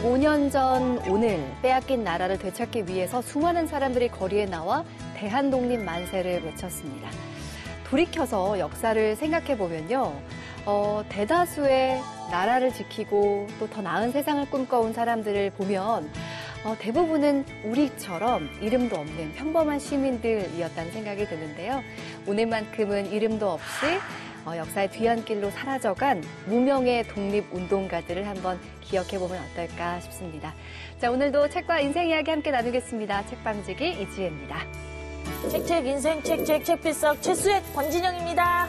5년 전 오늘 빼앗긴 나라를 되찾기 위해서 수많은 사람들이 거리에 나와 대한독립 만세를 외쳤습니다. 돌이켜서 역사를 생각해보면요. 대다수의 나라를 지키고 또 더 나은 세상을 꿈꿔온 사람들을 보면 대부분은 우리처럼 이름도 없는 평범한 시민들이었다는 생각이 드는데요. 오늘만큼은 이름도 없이 역사의 뒤안길로 사라져간 무명의 독립운동가들을 한번 기억해보면 어떨까 싶습니다. 자, 오늘도 책과 인생 이야기 함께 나누겠습니다. 책방지기 이지혜입니다. 책책 인생 책필석 최수액 권진영입니다.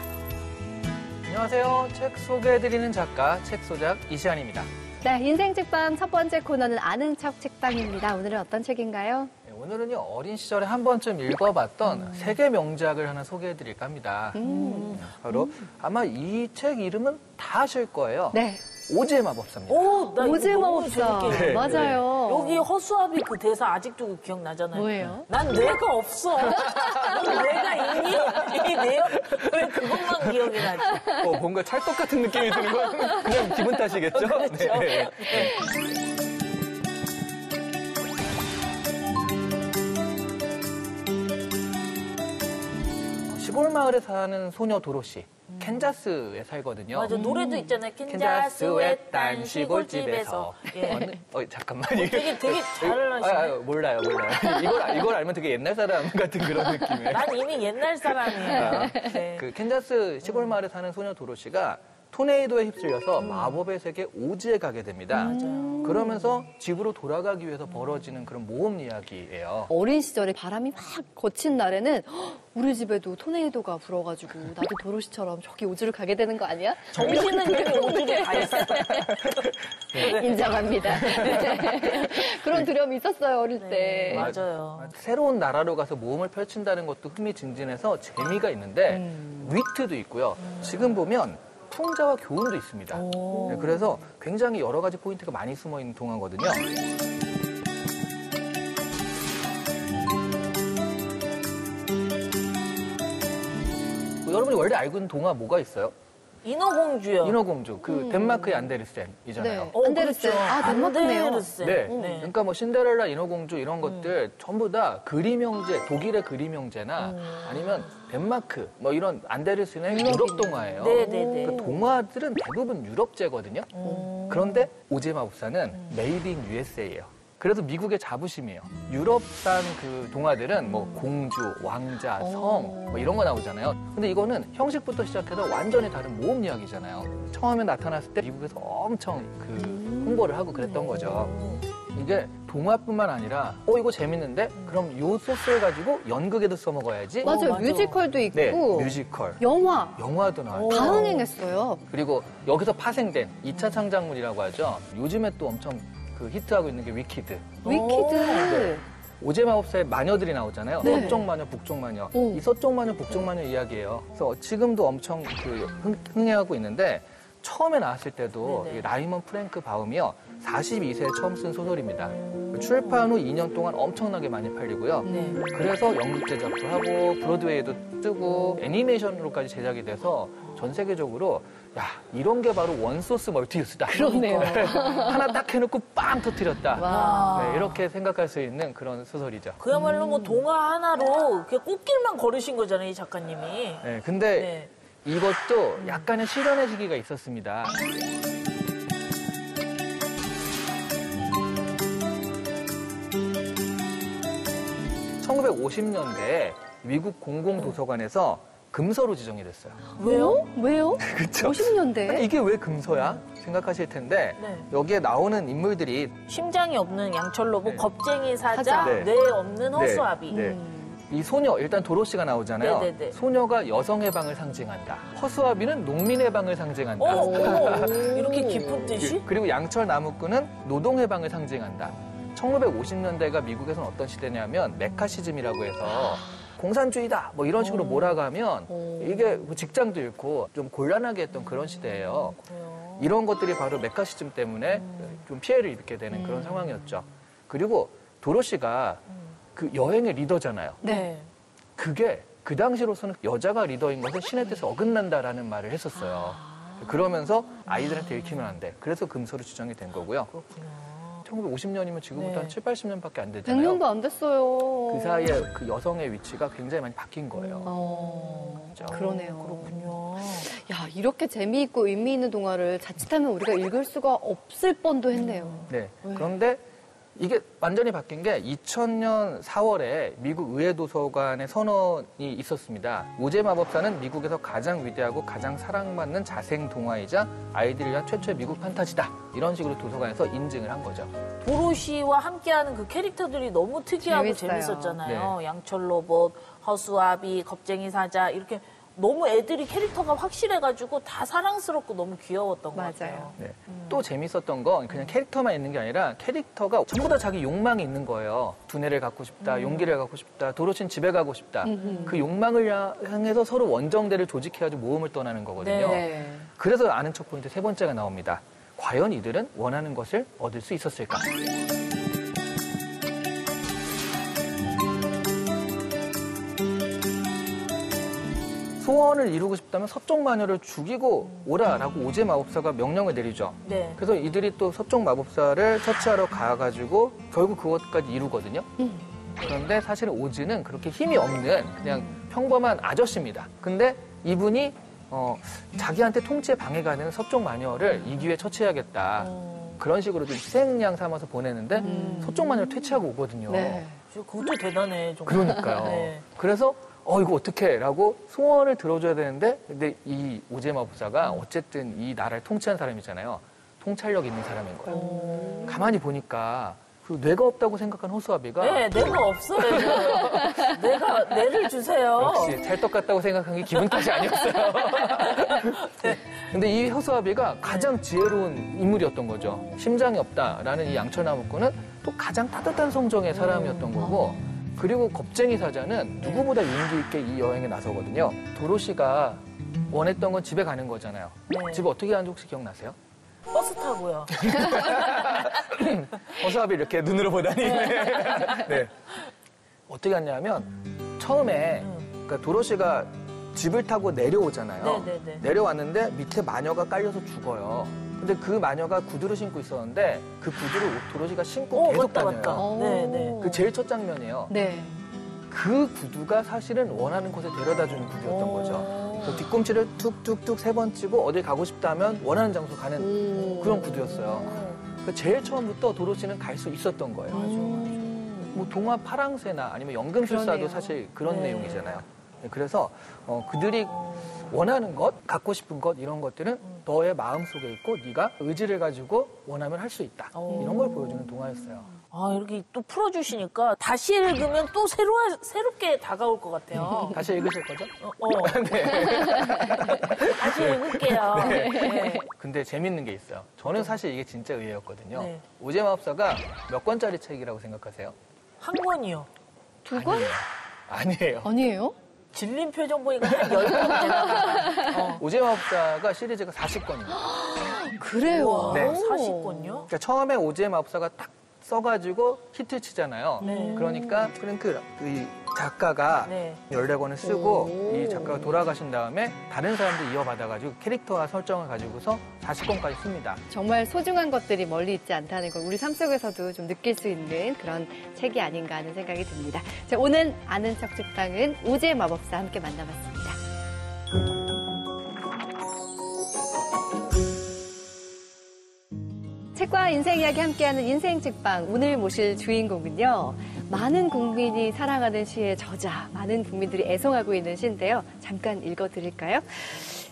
안녕하세요. 책 소개해드리는 작가 책소작 이시안입니다. 네, 인생 책방 첫 번째 코너는 아는 척 책방입니다. 오늘은 어떤 책인가요? 네, 오늘은요, 어린 시절에 한 번쯤 읽어봤던 세계 명작을 하나 소개해드릴까 합니다. 바로 아마 이 책 이름은 다 아실 거예요. 네. 오즈의 마법사입니다. 나 오즈의 이거 너무 마법사. 재밌게 네, 맞아요. 여기 허수아비 그 대사 아직도 기억나잖아요. 뭐예요? 난 뇌가 없어. 넌 뇌가 있니? 왜 그것만 기억이 나지? 뭔가 찰떡 같은 느낌이 드는 건 그냥 기분 탓이겠죠? 그렇죠. 네. 시골 마을에 사는 소녀 도로시. 캔자스에 살거든요. 맞아, 노래도 있잖아요. 캔자스의 딴 시골집에서. 예. 잠깐만. 되게 잘 하시네. 몰라요. 이걸 알면 되게 옛날 사람 같은 그런 느낌이에요. 난 이미 옛날 사람이에요. 네. 그 캔자스 시골 마을에 사는 소녀 도로시가 토네이도에 휩쓸려서 마법의 세계 오즈에 가게 됩니다. 그러면서 집으로 돌아가기 위해서 벌어지는 그런 모험 이야기예요. 어린 시절에 바람이 막 거친 날에는 우리 집에도 토네이도가 불어가지고 나도 도로시처럼 저기 오즈를 가게 되는 거 아니야? 정신은 여기 오즈에 가 있어. 인정합니다. 그런 두려움이 있었어요, 어릴 때. 맞아요. 새로운 나라로 가서 모험을 펼친다는 것도 흥미진진해서 재미가 있는데 위트도 있고요. 지금 보면 풍자와 교훈도 있습니다. 네, 그래서 굉장히 여러 가지 포인트가 많이 숨어 있는 동화거든요. 여러분이 원래 알고 있는 동화 뭐가 있어요? 인어공주요. 인어공주. 그 덴마크의 안데르센이잖아요. 네. 안데르센. 그렇죠. 아, 덴마크네요. 안데르센. 네. 네. 그러니까 뭐 신데렐라, 인어공주 이런 것들 전부 다 그림 형제, 독일의 그림 형제나 아니면 덴마크 뭐 이런 안데르센의 유럽 동화예요. 네네네. 그 동화들은 대부분 유럽제거든요. 그런데 오즈의 마법사는 메이드 인 USA예요. 그래서 미국의 자부심이에요. 유럽산 그 동화들은 뭐 공주, 왕자, 성 뭐 이런 거 나오잖아요. 근데 이거는 형식부터 시작해서 완전히 다른 모험 이야기잖아요. 처음에 나타났을 때 미국에서 엄청 그 홍보를 하고 그랬던 거죠. 이게 동화뿐만 아니라 이거 재밌는데 그럼 요 소스를 가지고 연극에도 써먹어야지. 맞아요. 맞아. 뮤지컬도 있고. 네, 뮤지컬. 영화도 나와요. 다 흥행했어요. 그리고 여기서 파생된 2차 창작물이라고 하죠. 요즘에 또 엄청 그 히트하고 있는 게 위키드. 위키드. 오즈의 마법사의 마녀들이 나오잖아요. 네. 서쪽 마녀, 북쪽 마녀. 오. 이 서쪽 마녀, 북쪽 마녀 이야기예요. 그래서 지금도 엄청 그 흥행하고 있는데 처음에 나왔을 때도 네네. 이 라이먼 프랭크 바움이요. 42세에 처음 쓴 소설입니다. 출판 후 2년 동안 엄청나게 많이 팔리고요. 네. 그래서 연극 제작도 하고 브로드웨이도 뜨고 애니메이션으로까지 제작이 돼서 전 세계적으로 야, 이런 게 바로 원소스 멀티유스다. 그러네요. 하나 딱 해놓고 빵 터뜨렸다. 와. 네, 이렇게 생각할 수 있는 그런 소설이죠. 그야말로 뭐 동화 하나로 이렇게 꽃길만 걸으신 거잖아요, 이 작가님이. 네, 근데 네. 이것도 약간의 실현의 시기가 있었습니다. (1950년대에) 미국 공공도서관에서 금서로 지정이 됐어요. 왜요? 왜요? 그쵸? 50년대. 아니, 이게 왜 금서야? 생각하실 텐데 네. 여기에 나오는 인물들이 심장이 없는 양철로보, 네. 겁쟁이 사자, 네. 뇌 없는 허수아비. 네. 이 소녀, 일단 도로시가 나오잖아요. 네네네. 소녀가 여성의 방을 상징한다. 허수아비는 농민의 방을 상징한다. 이렇게 깊은 뜻이? 그리고 양철 나무꾼은 노동의 방을 상징한다. 1950년대가 미국에서는 어떤 시대냐면 메카시즘이라고 해서 공산주의다 뭐 이런 식으로 몰아가면 이게 뭐 직장도 잃고 좀 곤란하게 했던 그런 시대예요. 이런 것들이 바로 메카시즘 때문에 좀 피해를 입게 되는 그런 상황이었죠. 그리고 도로시가 그 여행의 리더잖아요. 네. 그게 그 당시로서는 여자가 리더인 것은 신의 뜻에 어긋난다라는 말을 했었어요. 그러면서 아이들한테 읽히면 안 돼. 그래서 금서로 지정이 된 거고요. 그렇구나. 1950년이면 지금부터 한 7, 80년밖에 안 되잖아요. 100년도 안 됐어요. 그 사이에 그 여성의 위치가 굉장히 많이 바뀐 거예요. 그렇죠? 그러네요. 그렇군요. 야, 이렇게 재미있고 의미 있는 동화를 자칫하면 우리가 읽을 수가 없을 뻔도 했네요. 네. 그런데 이게 완전히 바뀐 게 2000년 4월에 미국 의회도서관의 선언이 있었습니다. 오즈의 마법사는 미국에서 가장 위대하고 가장 사랑받는 자생 동화이자 아이들을 위한 최초의 미국 판타지다. 이런 식으로 도서관에서 인증을 한 거죠. 도로시와 함께하는 그 캐릭터들이 너무 특이하고 재밌어요. 재밌었잖아요. 양철 로봇, 허수아비, 겁쟁이 사자 이렇게 너무 애들이 캐릭터가 확실해가지고 다 사랑스럽고 너무 귀여웠던 것 같아요. 맞아요. 네. 또 재밌었던 건 그냥 캐릭터만 있는 게 아니라 캐릭터가 전부 다 자기 욕망이 있는 거예요. 두뇌를 갖고 싶다, 용기를 갖고 싶다, 도로시는 집에 가고 싶다. 그 욕망을 향해서 서로 원정대를 조직해가지고 모험을 떠나는 거거든요. 네. 그래서 아는 척 포인트 세 번째가 나옵니다. 과연 이들은 원하는 것을 얻을 수 있었을까? 소원을 이루고 싶다면 서쪽 마녀를 죽이고 오라라고 오즈의 마법사가 명령을 내리죠. 네. 그래서 이들이 또 서쪽 마법사를 처치하러 가가지고 결국 그것까지 이루거든요. 그런데 사실은 오즈는 그렇게 힘이 없는 그냥 평범한 아저씨입니다. 근데 이분이 자기한테 통치에 방해가 되는 서쪽 마녀를 이 기회에 처치해야겠다. 그런 식으로 좀 희생양 삼아서 보내는데 서쪽 마녀를 퇴치하고 오거든요. 네. 그것도 대단해. 정말. 그러니까요. 네. 그래서 이거 어떡해 라고 소원을 들어줘야 되는데 근데 이 오즈의 마법사가 어쨌든 이 나라를 통치한 사람이잖아요. 통찰력 있는 사람인 거예요. 가만히 보니까 그 뇌가 없다고 생각한 허수아비가 네, 내가 없어요. 내가 뇌를 주세요. 역시 찰떡 같다고 생각한 게 기분 탓이 아니었어요. 근데 이 허수아비가 가장 지혜로운 인물이었던 거죠. 심장이 없다라는 이 양철나무꾼은 또 가장 따뜻한 성정의 사람이었던 거고 그리고 겁쟁이 사자는 누구보다 용기 있게 이 여행에 나서거든요. 도로시가 원했던 건 집에 가는 거잖아요. 네. 집에 어떻게 가는지 혹시 기억나세요? 버스 타고요. 허수아비 이렇게 눈으로 보다니. 네. 어떻게 갔냐면 처음에 그러니까 도로시가 집을 타고 내려오잖아요. 네네네. 내려왔는데 밑에 마녀가 깔려서 죽어요. 근데 그 마녀가 구두를 신고 있었는데 그 구두를 도로시가 신고 계속 맞다, 다녀요. 맞다. 네. 그 제일 첫 장면이에요. 네. 그 구두가 사실은 원하는 곳에 데려다주는 구두였던 거죠. 그 뒤꿈치를 툭툭툭 세 번 치고 어딜 가고 싶다면 원하는 장소 가는 그런 구두였어요. 그 제일 처음부터 도로시는 갈 수 있었던 거예요. 뭐 동화 파랑새나 아니면 연금술사도 그러네요. 사실 그런 네. 내용이잖아요. 그래서 그들이 원하는 것, 갖고 싶은 것 이런 것들은 너의 마음속에 있고 네가 의지를 가지고 원하면 할 수 있다. 이런 걸 보여주는 동화였어요. 아, 이렇게 또 풀어주시니까 다시 읽으면 또 새롭게 다가올 것 같아요. 다시 읽으실 거죠? 다시 읽을게요. 네. 근데 재밌는 게 있어요. 저는 사실 이게 진짜 의외였거든요. 네. 오즈의 마법사가 몇 권짜리 책이라고 생각하세요? 한 권이요. 두 권? 아니에요. 아니에요? 질린 표정 보니까 한 10권 되나? 오즈의 마법사가 시리즈가 40권입니다. 그래요. 네. 40권요? 그러니까 처음에 오즈의 마법사가 딱 써가지고 히트 치잖아요. 네. 그러니까 프랭크 이 작가가 네. 14권을 쓰고 이 작가가 돌아가신 다음에 다른 사람들 이어받아가지고 캐릭터와 설정을 가지고서 40권까지 씁니다. 정말 소중한 것들이 멀리 있지 않다는 걸 우리 삶 속에서도 좀 느낄 수 있는 그런 책이 아닌가 하는 생각이 듭니다. 자, 오늘 아는 척 책방은 오즈의 마법사 함께 만나봤습니다. 책과 인생 이야기 함께하는 인생 책방 오늘 모실 주인공은요. 많은 국민이 사랑하는 시의 저자, 많은 국민들이 애송하고 있는 시인데요. 잠깐 읽어드릴까요?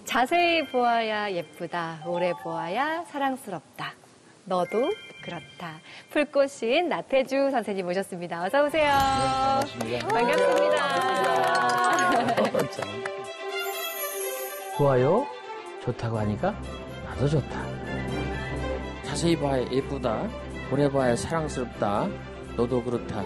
자세히 보아야 예쁘다, 오래 보아야 사랑스럽다. 너도 그렇다. 풀꽃 시인 나태주 선생님 모셨습니다. 어서 오세요. 반갑습니다. 반갑습니다. 좋아요? 좋다고 하니까 나도 좋다. 자세히 봐야 예쁘다. 오래 봐야 사랑스럽다. 너도 그렇다.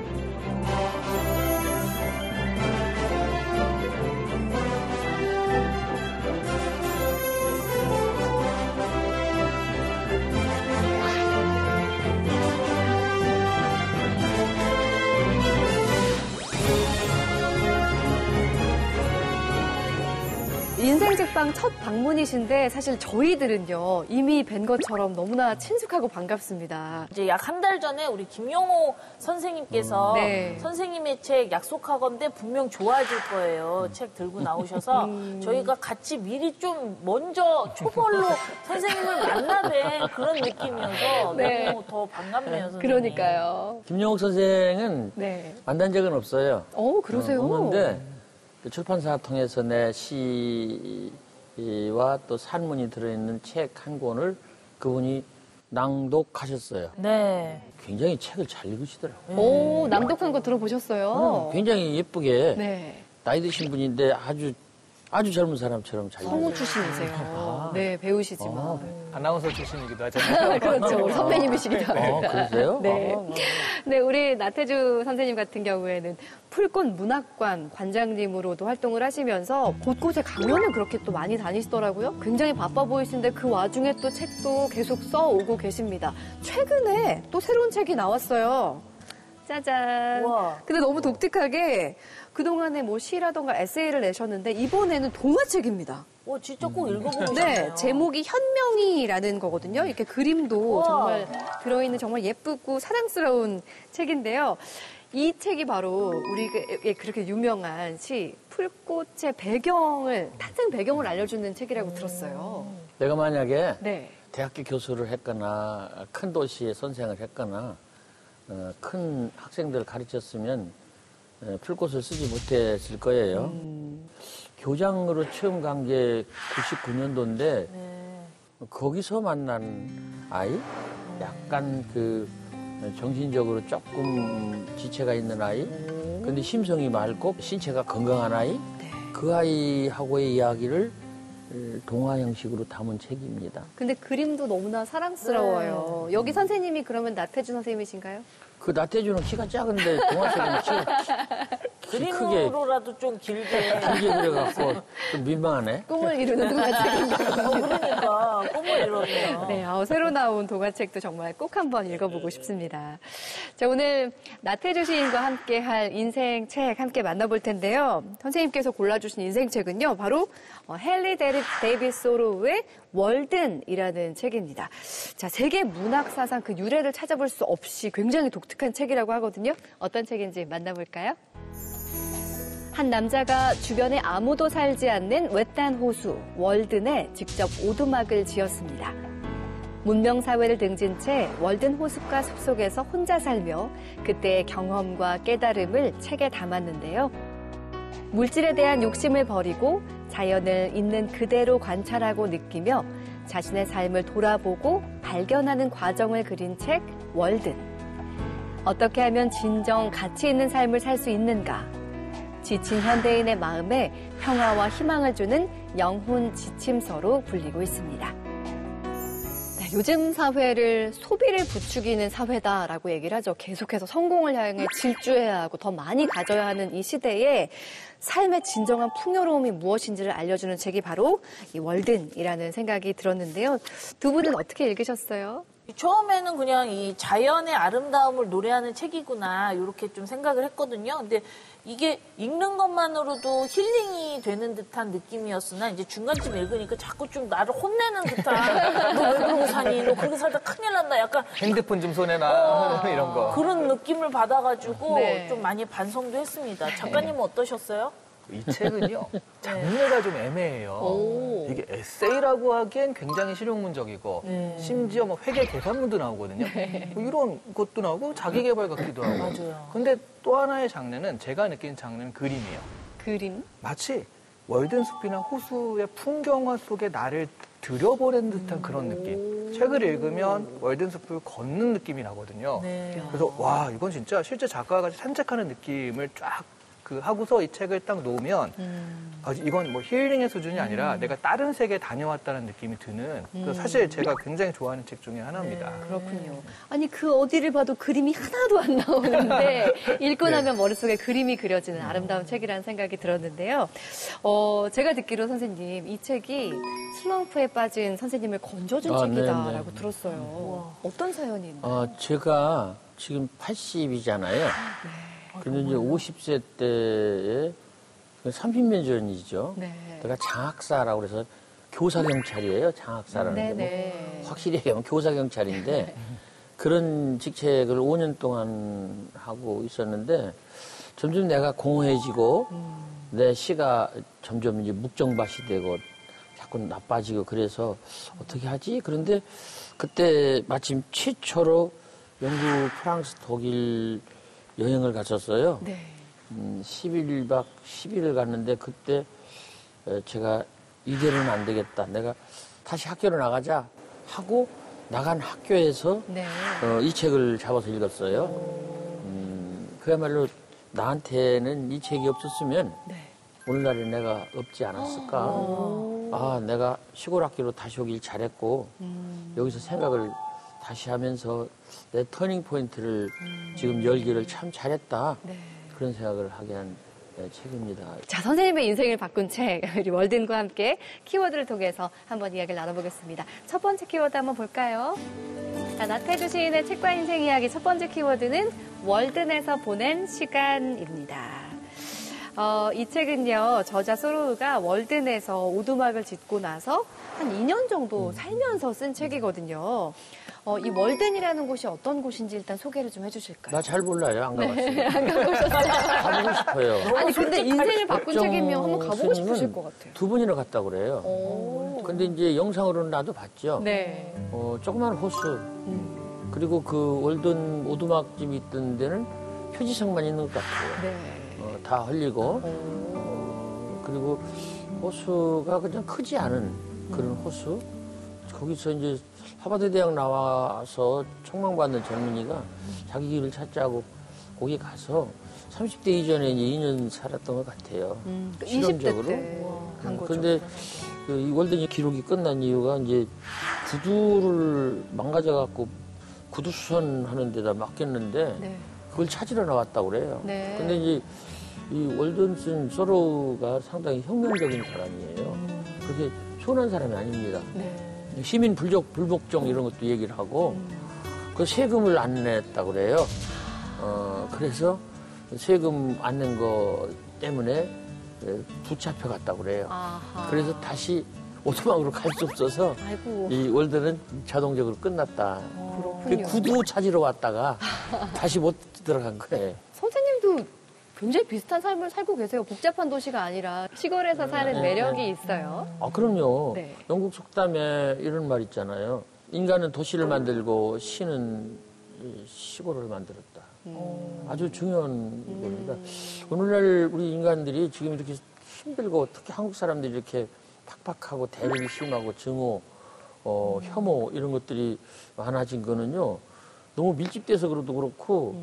인생책방 첫 방문이신데 사실 저희들은요 이미 뵌 것처럼 너무나 친숙하고 반갑습니다. 이제 약 한 달 전에 우리 김영호 선생님께서 네. 선생님의 책 약속하건대 분명 좋아질 거예요. 책 들고 나오셔서 저희가 같이 미리 좀 먼저 초벌로 선생님을 만나뵌 그런 느낌이어서 네. 너무 더 반갑네요. 선생님. 그러니까요. 김영욱 선생은 네. 만난 적은 없어요. 그러세요? 없는데 그 출판사 통해서 내 시와 또 산문이 들어있는 책 한 권을 그분이 낭독하셨어요. 네. 굉장히 책을 잘 읽으시더라고요. 오, 낭독한 거 들어보셨어요? 굉장히 예쁘게 네. 나이 드신 분인데 아주 젊은 사람처럼 잘 성우 읽으세요. 출신이세요. 네, 배우시지만. 아나운서 출신이기도 하잖아요. 그렇죠. 우리 선배님이시기도 하고. 그러세요? 네. 네, 우리 나태주 선생님 같은 경우에는 풀꽃 문학관 관장님으로도 활동을 하시면서 곳곳에 강연을 그렇게 또 많이 다니시더라고요. 굉장히 바빠 보이시는데 그 와중에 또 책도 계속 써오고 계십니다. 최근에 또 새로운 책이 나왔어요. 짜잔. 우와. 근데 너무 독특하게 그동안에 뭐 시라던가 에세이를 내셨는데 이번에는 동화책입니다. 진짜 꼭 읽어보고 싶네요. 네, 제목이 현명이라는 거거든요. 이렇게 그림도 우와. 정말 들어있는 정말 예쁘고 사랑스러운 책인데요. 이 책이 바로 우리의 그렇게 유명한 시 풀꽃의 배경을 탄생 배경을 알려주는 책이라고 들었어요. 내가 만약에 네. 대학교 교수를 했거나 큰 도시에 선생을 했거나 큰 학생들을 가르쳤으면 풀꽃을 쓰지 못했을 거예요. 교장으로 처음 간 게 99년도인데 거기서 만난 아이, 약간 그 정신적으로 조금 지체가 있는 아이, 근데 심성이 맑고 신체가 건강한 아이, 그 아이하고의 이야기를 동화 형식으로 담은 책입니다. 근데 그림도 너무나 사랑스러워요. 여기 선생님이 그러면 나태주 선생님이신가요? 그 나태주는 키가 작은데 동화책은 키 크게 그림으로라도 좀 길게. 그려갖고 좀 민망하네. 꿈을 이루는 동화책인데. 그러니까 꿈을 이뤘네요. 네, 새로 나온 동화책도 정말 꼭 한번 읽어보고 싶습니다. 자, 오늘 나태주 시인과 함께 할 인생책 함께 만나볼 텐데요. 선생님께서 골라주신 인생책은요, 바로 헨리 데이비스 소로우의 월든이라는 책입니다. 자, 세계 문학 사상 그 유래를 찾아볼 수 없이 굉장히 독특한 책이라고 하거든요. 어떤 책인지 만나볼까요? 한 남자가 주변에 아무도 살지 않는 외딴 호수 월든에 직접 오두막을 지었습니다. 문명사회를 등진 채 월든 호숫가 숲속에서 혼자 살며 그때의 경험과 깨달음을 책에 담았는데요. 물질에 대한 욕심을 버리고 자연을 있는 그대로 관찰하고 느끼며 자신의 삶을 돌아보고 발견하는 과정을 그린 책 월든. 어떻게 하면 진정 가치 있는 삶을 살 수 있는가? 지친 현대인의 마음에 평화와 희망을 주는 영혼 지침서로 불리고 있습니다. 네, 요즘 사회를 소비를 부추기는 사회다라고 얘기를 하죠. 계속해서 성공을 향해 질주해야 하고 더 많이 가져야 하는 이 시대에 삶의 진정한 풍요로움이 무엇인지를 알려주는 책이 바로 이 월든이라는 생각이 들었는데요. 두 분은 어떻게 읽으셨어요? 처음에는 그냥 이 자연의 아름다움을 노래하는 책이구나 이렇게 좀 생각을 했거든요. 근데 이게 읽는 것만으로도 힐링이 되는 듯한 느낌이었으나 이제 중간쯤 읽으니까 자꾸 좀 나를 혼내는 듯한 너 왜 그러고 사니? 너 그렇게 살다 큰일 난다. 약간 핸드폰 좀 손에 놔 이런 거. 그런 느낌을 받아가지고 네. 좀 많이 반성도 했습니다. 작가님은 어떠셨어요? 이 책은요 장르가 좀 애매해요. 이게 에세이라고 하기엔 굉장히 실용문적이고 심지어 뭐 회계 계산문도 나오거든요. 뭐 이런 것도 나오고 자기개발 같기도 하고. 맞아요. 근데 또 하나의 장르는 제가 느낀 장르는 그림이에요. 그림? 마치 월든숲이나 호수의 풍경화 속에 나를 들여보낸 듯한 그런 느낌. 책을 읽으면 월든숲을 걷는 느낌이 나거든요. 네. 그래서 와 이건 진짜 실제 작가가 같이 산책하는 느낌을 쫙 하고서 이 책을 딱 놓으면 이건 뭐 힐링의 수준이 아니라 내가 다른 세계에 다녀왔다는 느낌이 드는 그래서 사실 제가 굉장히 좋아하는 책 중에 하나입니다. 그렇군요. 아니 그 어디를 봐도 그림이 하나도 안 나오는데 읽고 나면 머릿속에 그림이 그려지는 아름다운 책이라는 생각이 들었는데요. 제가 듣기로 선생님 이 책이 슬럼프에 빠진 선생님을 건져준 책이다라고 들었어요. 어떤 사연이 있나요? 제가 지금 80이잖아요. 근데 이제 50세 때에 30년 전이죠. 네. 내가 장학사라고 그래서 교사경찰이에요. 장학사라는 게. 네네. 확실히 얘기하면 교사경찰인데 그런 직책을 5년 동안 하고 있었는데 점점 내가 공허해지고 내 시가 점점 이제 묵정밭이 되고 자꾸 나빠지고 그래서 어떻게 하지? 그런데 그때 마침 최초로 영국, 프랑스, 독일 여행을 갔었어요. 네. 11박 10일을 갔는데 그때 제가 이대로는 안 되겠다. 내가 다시 학교로 나가자 하고 나간 학교에서 네. 이 책을 잡아서 읽었어요. 그야말로 나한테는 이 책이 없었으면 네. 오늘날에 내가 없지 않았을까. 아, 내가 시골 학교로 다시 오길 잘했고 여기서 생각을 다시 하면서 내 터닝 포인트를 지금 열기를 참 잘했다. 네. 그런 생각을 하게 한 책입니다. 자, 선생님의 인생을 바꾼 책, 우리 월든과 함께 키워드를 통해서 한번 이야기를 나눠보겠습니다. 첫 번째 키워드 한번 볼까요? 자, 나태주 시인의 책과 인생 이야기 첫 번째 키워드는 월든에서 보낸 시간입니다. 이 책은요, 저자 소로우가 월든에서 오두막을 짓고 나서 한 2년 정도 살면서 쓴 책이거든요. 이 월든이라는 곳이 어떤 곳인지 일단 소개를 좀 해주실까요? 나 잘 몰라요. 안 가봤어요. 네, 안 가보셨어요. 가보고 싶어요. 아니, 근데 인생을 바꾼 박정 책이면 한번 가보고 스님은 싶으실 것 같아요. 2번이나 갔다고 그래요. 오. 근데 이제 영상으로는 나도 봤죠. 네. 조그만 호수. 그리고 그 월든 오두막집이 있던 데는 표지상만 있는 것 같아요. 네. 다 흘리고. 그리고 호수가 그냥 크지 않은 그런 호수. 거기서 이제 하버드 대학 나와서 촉망받는 젊은이가 자기 길을 찾자고 거기 가서 30대 이전에 이제 2년 살았던 것 같아요. 20대 때 간 거죠. 그런데 이 월든이 기록이 끝난 이유가 이제 구두를 망가져갖고 구두 수선하는 데다 맡겼는데 네. 그걸 찾으러 나왔다고 그래요. 네. 근데 이제 이 월든 쓴 소로우가 상당히 혁명적인 사람이에요. 그렇게 손한 사람이 아닙니다. 네. 시민 불복종 이런 것도 얘기를 하고 그 세금을 안 냈다고 그래요. 그래서 세금 안 낸 거 때문에 붙잡혀 갔다고 그래요. 아하. 그래서 다시 오두막으로 갈 수 없어서 아이고. 이 월드는 자동적으로 끝났다. 그 그렇군요. 구두 찾으러 왔다가 다시 못 들어간 거예요. 선생님도 굉장히 비슷한 삶을 살고 계세요. 복잡한 도시가 아니라 시골에서 사는 매력이 있어요. 아, 그럼요. 네. 영국 속담에 이런 말 있잖아요. 인간은 도시를 만들고 시는 시골을 만들었다. 아주 중요한 겁니다. 오늘날 우리 인간들이 지금 이렇게 힘들고 특히 한국 사람들이 이렇게 팍팍하고 대립이 심하고 증오, 혐오 이런 것들이 많아진 거는요. 너무 밀집돼서 그래도 그렇고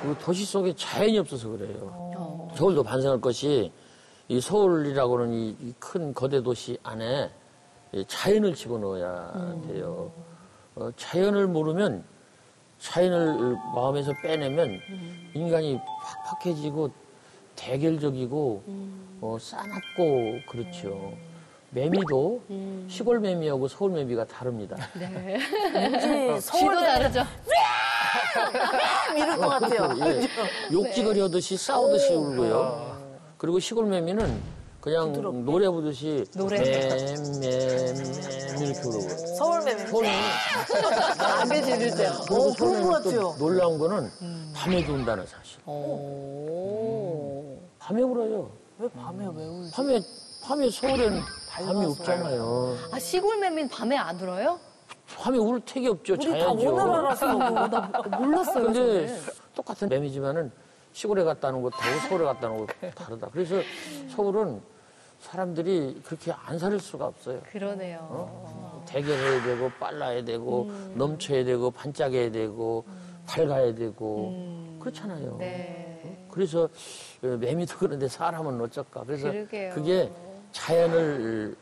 그리고 도시 속에 자연이 없어서 그래요. 서울도 반성할 것이 이 서울이라고는 이 큰 거대 도시 안에 이 자연을 집어넣어야 돼요. 자연을 모르면 자연을 마음에서 빼내면 인간이 팍팍해지고 대결적이고 싸납고 그렇죠. 매미도 시골 매미하고 서울 매미가 다릅니다. 네. 왠지 시도 서울에 다르죠. 이럴 것 같아요. 예. 욕지거리 하듯이 싸우듯이 울고요. 그리고 시골 매미는 그냥 노래 부르듯이 노래. 맴 이렇게 부르고. 서울 매미. 안개 지르세요. 그리고 그런 것 또 같아요. 놀라운 거는 밤에도 운다는 사실. 밤에 울어요. 왜 밤에 왜 울지? 밤에 서울에는 밤이 없잖아요. 아, 시골 매미는 밤에 안 울어요? 밤에 울 택이 없죠. 우리 다 자연이죠. 오늘 알았어. 몰랐어요. 근데 저는. 똑같은 매미지만은 시골에 갔다 오는 것하고 서울에 갔다 오는 것 다르다. 그래서 서울은 사람들이 그렇게 안 살 수가 없어요. 그러네요. 대결해야 되고 빨라야 되고 넘쳐야 되고 반짝여야 되고 밝아야 되고 그렇잖아요. 네. 그래서 매미도 그런데 사람은 어쩔까. 그래서 그러게요. 그게 자연을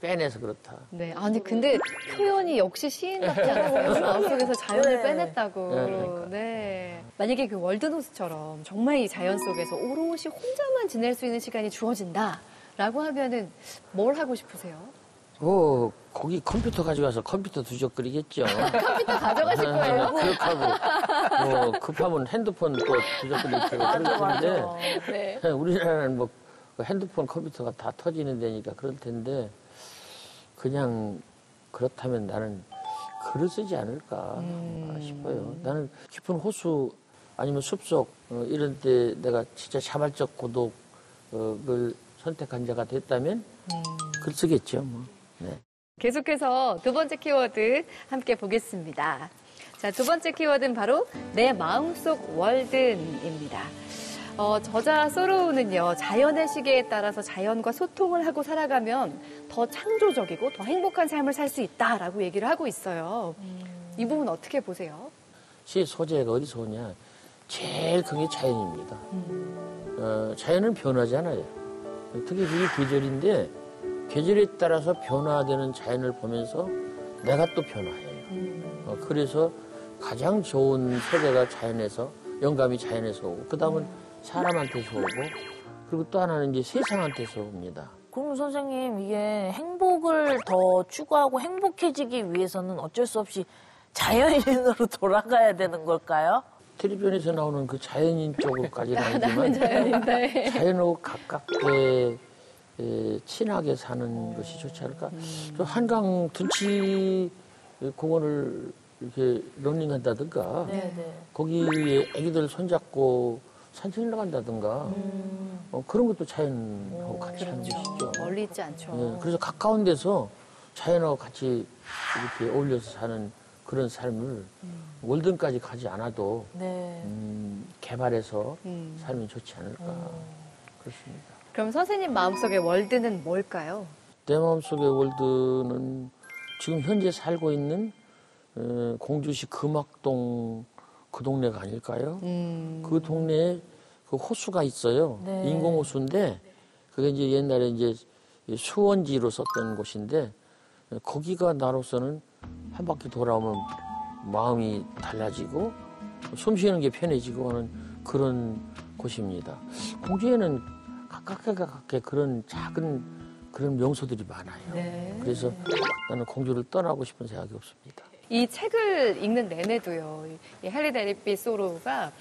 빼내서 그렇다. 네. 아니, 근데 표현이 역시 시인 같지 않아요. 마음속에서 자연을 네. 빼냈다고. 네, 그러니까. 네. 만약에 그 월드노스처럼 정말 이 자연 속에서 오롯이 혼자만 지낼 수 있는 시간이 주어진다라고 하면은 뭘 하고 싶으세요? 거기 컴퓨터 가져가서 컴퓨터 두적거리겠죠. 컴퓨터 가져가실 거예요? 그렇게 하고, 급하면 핸드폰 또 두적거릴 테고 그런데 네. 우리나라는 그 핸드폰, 컴퓨터가 다 터지는 데니까 그럴 텐데 그냥 그렇다면 나는 글을 쓰지 않을까 싶어요. 나는 깊은 호수 아니면 숲속 이런 때 내가 진짜 자발적 고독을 선택한 자가 됐다면 글 쓰겠죠. 뭐. 네. 계속해서 두 번째 키워드 함께 보겠습니다. 자, 두 번째 키워드는 바로 내 마음속 월든입니다. 저자 소로우는요, 자연의 시계에 따라서 자연과 소통을 하고 살아가면 더 창조적이고 더 행복한 삶을 살 수 있다라고 얘기를 하고 있어요. 이 부분 어떻게 보세요? 시 소재가 어디서 오냐? 제일 큰 게 자연입니다. 자연은 변하지 않아요. 특히 그게 계절인데 계절에 따라서 변화되는 자연을 보면서 내가 또 변화해요. 그래서 가장 좋은 소재가 자연에서, 영감이 자연에서 오고, 그 다음은 사람한테서 오고, 그리고 또 하나는 이제 세상한테서 옵니다. 그럼 선생님, 이게 행복을 더 추구하고 행복해지기 위해서는 어쩔 수 없이 자연인으로 돌아가야 되는 걸까요? 텔레비전에서 나오는 그 자연인 쪽으로까지는 아니지만 자연인데. 자연하고 가깝게 친하게 사는 것이 좋지 않을까? 저 한강 둔치 공원을 이렇게 러닝한다든가 거기에 애기들 손잡고 산책을 나간다든가 그런 것도 자연하고 같이 하는 것이죠. 멀리 있지 않죠. 네, 그래서 가까운 데서 자연하고 같이 이렇게 어울려서 사는 그런 삶을 월든까지 가지 않아도 개발해서 살면 좋지 않을까 그렇습니다. 그럼 선생님 마음속의 월드는 뭘까요? 내 마음속의 월드는 지금 현재 살고 있는 공주시 금악동 그 동네가 아닐까요? 그 동네에 그 호수가 있어요. 네. 인공호수인데 그게 이제 옛날에 이제 수원지로 썼던 곳인데 거기가 나로서는 한 바퀴 돌아오면 마음이 달라지고 숨 쉬는 게 편해지고 하는 그런 곳입니다. 공주에는 가깝게 그런 작은 그런 명소들이 많아요. 네. 그래서 나는 공주를 떠나고 싶은 생각이 없습니다. 이 책을 읽는 내내도요, 이 헨리 데이빗 소로우가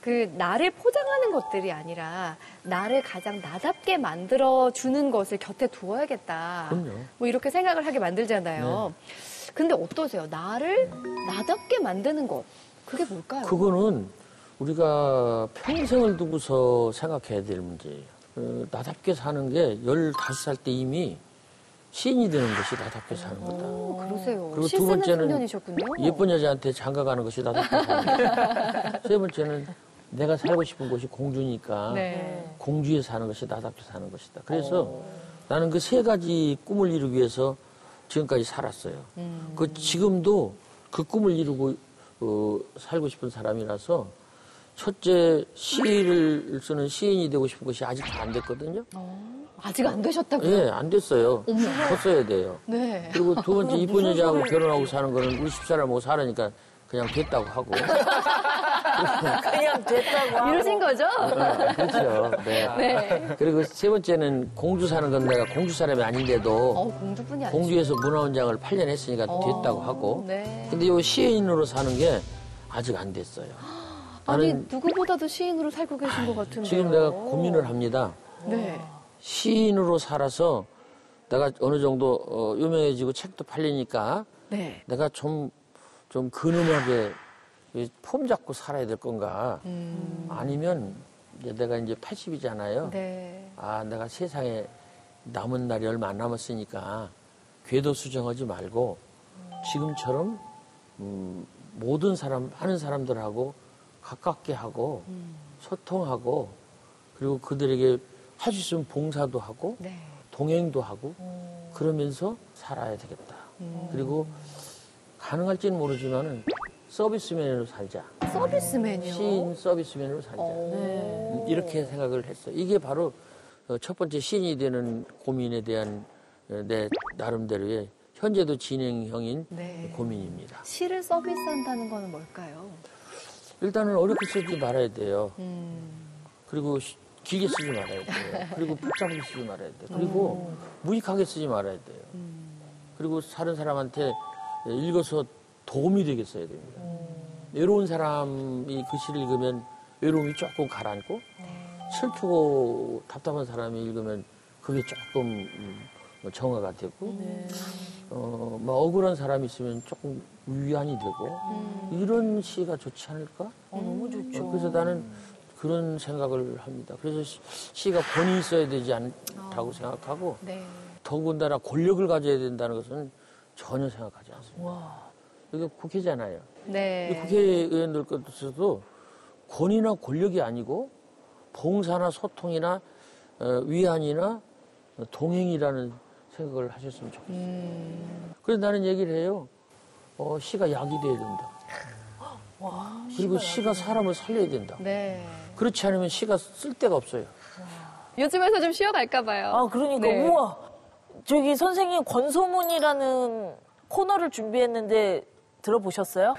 그 나를 포장하는 것들이 아니라 나를 가장 나답게 만들어주는 것을 곁에 두어야겠다. 그럼요. 뭐 이렇게 생각을 하게 만들잖아요. 근데 어떠세요? 나를 나답게 만드는 것, 그게 뭘까요? 그거는 우리가 평생을 두고서 생각해야 될 문제예요. 나답게 사는 게 15살 때 이미 시인이 되는 것이 나답게 사는 거다. 그러세요. 그리고 시 두 쓰는 번째는 청년이셨군요. 예쁜 여자한테 장가가는 것이 나답게 사는 거다. 세 번째는 내가 살고 싶은 곳이 공주니까 네. 공주에 사는 것이 나답게 사는 것이다. 그래서 나는 그 세 가지 꿈을 이루기 위해서 지금까지 살았어요. 그 지금도 그 꿈을 이루고 살고 싶은 사람이라서 첫째 시를 쓰는 시인이 되고 싶은 것이 아직 안 됐거든요. 아직 안 되셨다고요? 예, 안 됐어요. 더 써야 돼요. 네. 그리고 두 번째 이쁜 여자하고 결혼하고 사는 거는 우리 집사람하고 살으니까 그냥 됐다고 하고. 그냥 됐다고 하고. 이러신 거죠? 그렇죠. 네. 네. 그리고 세 번째는 공주 사는 건 내가 공주 사람이 아닌데도 공주분이 아니죠. 공주에서 문화원장을 8년 했으니까 됐다고 하고. 네. 근데 이 시인으로 사는 게 아직 안 됐어요. 아니, 나는 누구보다도 시인으로 살고 계신 것 같은데. 지금 내가 고민을 합니다. 네. 시인으로 살아서 내가 어느 정도 유명해지고 책도 팔리니까 네. 내가 좀 근엄하게 폼 잡고 살아야 될 건가. 아니면 이제 내가 이제 80이잖아요. 네. 아, 내가 세상에 남은 날이 얼마 안 남았으니까 궤도 수정하지 말고 지금처럼 모든 사람, 하는 사람들하고 가깝게 하고 소통하고 그리고 그들에게 할 수 있으면 봉사도 하고 네. 동행도 하고 그러면서 살아야 되겠다. 그리고 가능할지는 모르지만은 서비스맨으로 살자. 서비스맨이요? 시인 서비스맨으로 살자. 이렇게 생각을 했어요. 이게 바로 첫 번째 시인이 되는 고민에 대한 내 나름대로의 현재도 진행형인 네. 고민입니다. 시를 서비스한다는 거는 뭘까요? 일단은 어렵게 쓰지 말아야 돼요. 그리고 길게 쓰지 말아야 돼요. 그리고 복잡하게 쓰지 말아야 돼요. 그리고 무익하게 쓰지 말아야 돼요. 그리고 다른 사람한테 읽어서 도움이 되게 써야 됩니다. 외로운 사람이 그 시를 읽으면 외로움이 조금 가라앉고 슬프고 답답한 사람이 읽으면 그게 조금 정화가 되고, 막 억울한 사람이 있으면 조금 위안이 되고, 이런 시가 좋지 않을까? 너무 좋죠. 그래서 나는 그런 생각을 합니다. 그래서 시가 권위 있어야 되지 않다고 생각하고, 네. 더군다나 권력을 가져야 된다는 것은 전혀 생각하지 않습니다. 이거 국회잖아요. 네. 국회의원들 것에서도 권위나 권력이 아니고 봉사나 소통이나 위안이나 동행이라는 생각을 하셨으면 좋겠어요. 그래서 나는 얘기를 해요. 시가 약이 돼야 된다. 그리고 시가 사람을 살려야 된다. 네. 그렇지 않으면 시가 쓸 데가 없어요. 요즘에서 좀 쉬어갈까 봐요. 아, 그러니까 네. 우와. 저기 선생님 권소문이라는 코너를 준비했는데 들어보셨어요?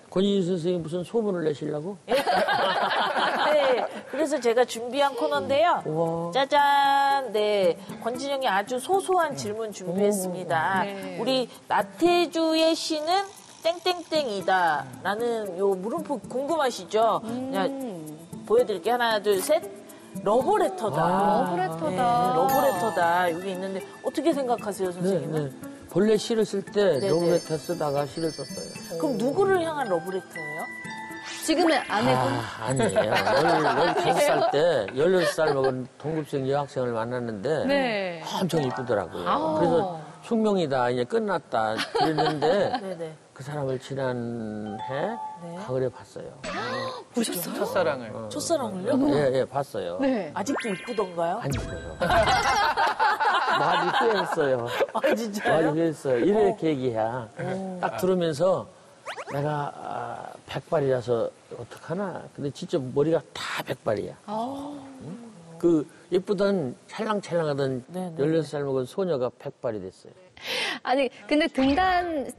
권인희 선생님 무슨 소문을 내시려고? 네. 그래서 제가 준비한 코너인데요. 우와. 짜잔. 네. 권진영이 아주 소소한 질문 준비했습니다. 네. 우리 나태주의 시는 땡땡땡이다. 라는 요 물음표 궁금하시죠? 그냥 보여드릴게요. 하나, 둘, 셋. 러브레터다. 러브레터다. 네, 러브레터다. 여기 있는데 어떻게 생각하세요, 네, 선생님은? 네. 본래 시를 쓸 때 네, 러브레터 쓰다가 시를 썼어요. 그럼 누구를 향한 러브레터예요? 지금의 아내분. 아니에요. 15살 때, 16살 먹은 동급생 여학생을 만났는데, 네. 엄청 이쁘더라고요. 아. 그래서 숙명이다, 이제 끝났다, 그랬는데, 네네. 그 사람을 지난 해 가을에 봤어요. 보셨어요? 첫사랑을. 첫사랑을요? 예, 봤어요. 네. 아직도 이쁘던가요? 안 이뻐요. 많이 후회했어요. 아, 진짜요? 많이 후회했어요. 이렇게 얘기야. 딱 들으면서 내가 백발이라서 어떡하나. 근데 진짜 머리가 다 백발이야. 그 예쁘던 찰랑찰랑하던 네. 16살 먹은 소녀가 백발이 됐어요. 아니, 근데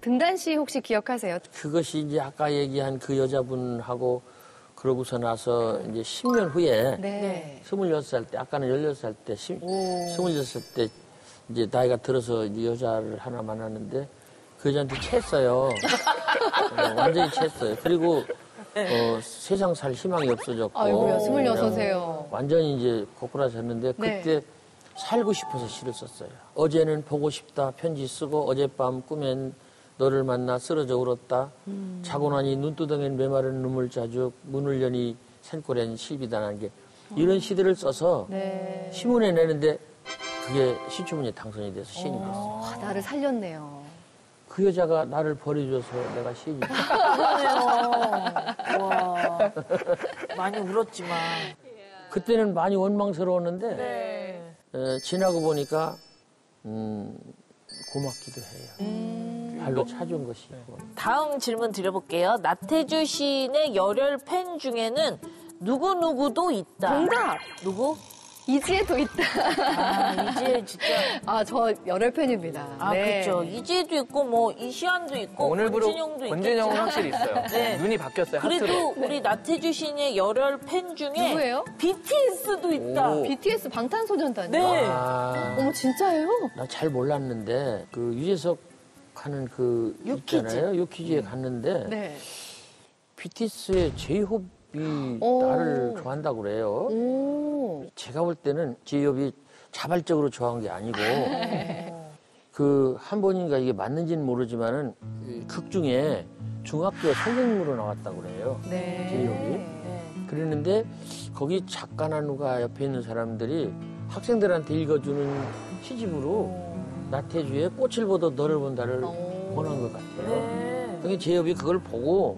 등단시 혹시 기억하세요? 그것이 이제 아까 얘기한 그 여자분하고 그러고서 나서 이제 10년 후에 네. 26살 때, 아까는 16살 때, 26살 때 이제 나이가 들어서 이제 여자를 하나 만났는데 그 여자한테 채했어요. 완전히 채했어요. 그리고 세상 살 희망이 없어졌고. 아이고야, 그냥 26이세요. 완전히 이제 고꾸라졌는데 네. 그때 살고 싶어서 시를 썼어요. 어제는 보고 싶다 편지 쓰고 어젯밤 꿈엔 너를 만나 쓰러져 울었다. 자고 나니 눈두덩이엔 메마른 눈물 자죽 문을 여니 산골엔 실비단한 게 이런 시들을 써서 네. 신문에 내는데 그게 시초문에 당선이 돼서 시인이 됐어요. 아, 나를 살렸네요. 그 여자가 나를 버려줘서 내가 시인이 됐어요. 그러네요. 와. 많이 울었지만. 그때는 많이 원망스러웠는데 네. 지나고 보니까 고맙기도 해요. 발로 찾은 것이. 다음 질문 드려볼게요. 나태주 시인의 열혈 팬 중에는 누구누구도 있다. 정답! 누구? 이지혜도 있다. 아, 이지혜 진짜. 아, 저 열혈 팬입니다. 아, 네. 그렇죠. 이지혜도 있고, 뭐, 이시안도 있고, 오늘부로 권진영도 권진영은 있겠죠. 확실히 있어요. 네. 눈이 바뀌었어요. 그래도 하트로. 우리 나태주 시인의 열혈 팬 중에 누구예요? BTS도 있다. 오. BTS 방탄소년단이요? 네. 어머, 진짜예요? 나 잘 몰랐는데 그 유재석 하는 그 유퀴즈. 있잖아요. 유퀴즈에 갔는데 네. BTS의 제이홉이 오. 나를 좋아한다고 그래요. 오. 제가 볼 때는 제이홉이 자발적으로 좋아한 게 아니고 그 한 번인가 이게 맞는지는 모르지만은 극 중에 중학교 선생님으로 나왔다고 그래요. 네. 제이홉이. 그랬는데 거기 작가나 누가 옆에 있는 사람들이 학생들한테 읽어주는 시집으로 나태주의 꽃을 보도 너를 본다를 권한 것 같아요. 네. 그러니까 제이홉이 그걸 보고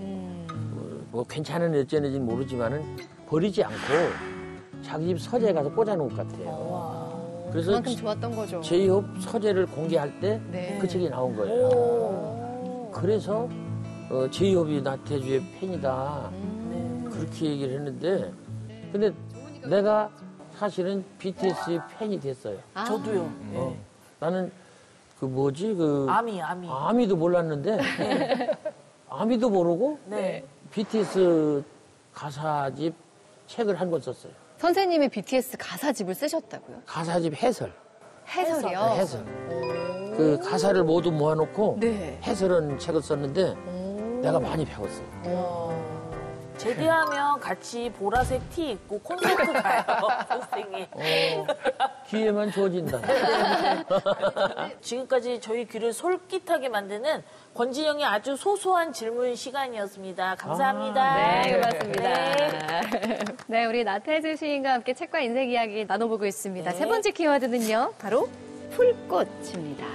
뭐 괜찮은 어쩌는지는 모르지만은 버리지 않고 자기 집 서재에 가서 꽂아놓은 것 같아요. 그래서 그만큼 좋았던 거죠. 제이홉 서재를 공개할 때 그 네. 책이 나온 거예요. 그래서 제이홉이 나태주의 팬이다. 그렇게 얘기를 했는데 근데 내가 사실은 BTS의 팬이 됐어요. 아. 저도요. 나는 그 뭐지 그 아미. 아미도 몰랐는데 아미도 모르고 네. BTS 가사집 책을 한 권 썼어요. 선생님이 BTS 가사집을 쓰셨다고요? 가사집 해설. 해설이요? 해설. 그 가사를 모두 모아놓고 네. 해설은 책을 썼는데 내가 많이 배웠어요. 제대하면 같이 보라색 티 입고 콘서트 가요, 선생님. 기회만 주어진다. 지금까지 저희 귀를 솔깃하게 만드는 권진영의 아주 소소한 질문 시간이었습니다. 감사합니다. 네, 고맙습니다. 네. 네, 우리 나태주 시인과 함께 책과 인생 이야기 나눠보고 있습니다. 세 번째 키워드는요, 바로 풀꽃입니다.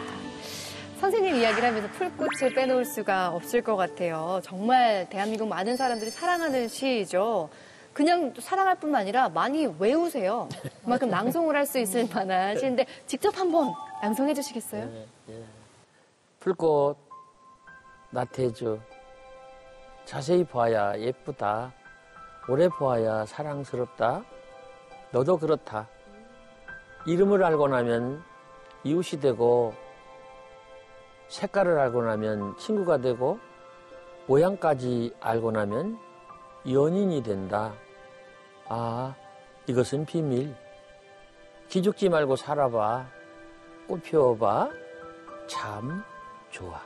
선생님 이야기를 하면서 풀꽃을 빼놓을 수가 없을 것 같아요. 정말 대한민국 많은 사람들이 사랑하는 시이죠. 그냥 사랑할 뿐만 아니라 많이 외우세요. 그만큼 낭송을 할 수 있을 만한 시인데 직접 한번 낭송해 주시겠어요? 풀꽃, 나태주. 자세히 보아야 예쁘다. 오래 보아야 사랑스럽다. 너도 그렇다. 이름을 알고 나면 이웃이 되고 색깔을 알고 나면 친구가 되고 모양까지 알고 나면 연인이 된다. 아, 이것은 비밀. 기죽지 말고 살아봐. 꽃 피워봐. 참 좋아.